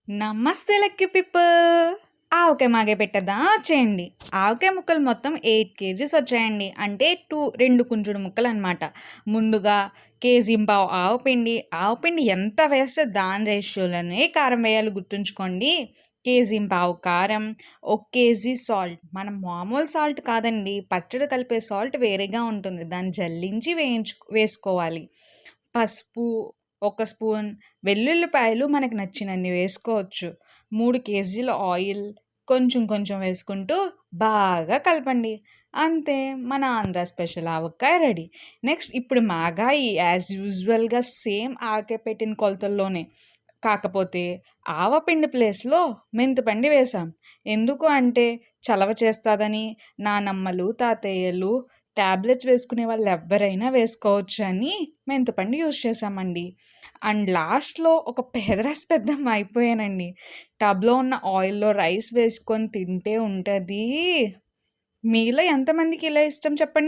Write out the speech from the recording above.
నమస్తే lucky people. ఆవకాయ మాగే పెట్టేద్దాం వచ్చేయండి. ఆవకాయ ముక్కలు మొత్తం 8 కేజీస్ వచ్చాయండి. అంటే 2 కుంచుడు ముక్కలు అనమాట. ముందుగా కేజీ-పావు ఆవపిండి ఎంత వేస్తే దాని రేషియోలోనే కారం వేయాలి గుర్తుంచుకోండి. కేజీ-పావు కారం, 1 కేజీ సాల్ట్. మనం మామూలు సాల్ట్ కాదండి, పచ్చడి కలిపే సాల్ట్ వేరేగా ఉంటుంది, దాన్ని జల్లించి వేసుకోవాలి. పసుపు 1 స్పూన్, వెల్లుల్లిపాయలు మనకు నచ్చినన్ని వేసుకోవచ్చు. 3 కేజీల ఆయిల్ కొంచెం కొంచెం వేసుకుంటూ బాగా కలపండి. అంతే, మన ఆంధ్ర స్పెషల్ ఆవకాయ రెడీ. నెక్స్ట్ ఇప్పుడు మాగాయి యాజ్ యూజువల్గా సేమ్ ఆవకాయ పెట్టిన కొలతల్లోనే, కాకపోతే ఆవపిండి ప్లేస్లో మెంతిపిండి వేసాం. ఎందుకు అంటే చలవ చేస్తుందని నానమ్మలు తాతయ్యలు ట్యాబ్లెట్స్ వేసుకునే వాళ్ళు ఎవరైనా వేసుకోవచ్చు అని మెంతిపిండి యూజ్ చేసామండి. అండ్ లాస్ట్లో ఒక పేదరాశి పెద్దమ్మ అయిపోయానండి. టబ్లో ఉన్న ఆయిల్లో రైస్ వేసుకొని తింటే ఉంటుంది. మీలో ఎంతమందికి ఇలా ఇష్టం చెప్పండి.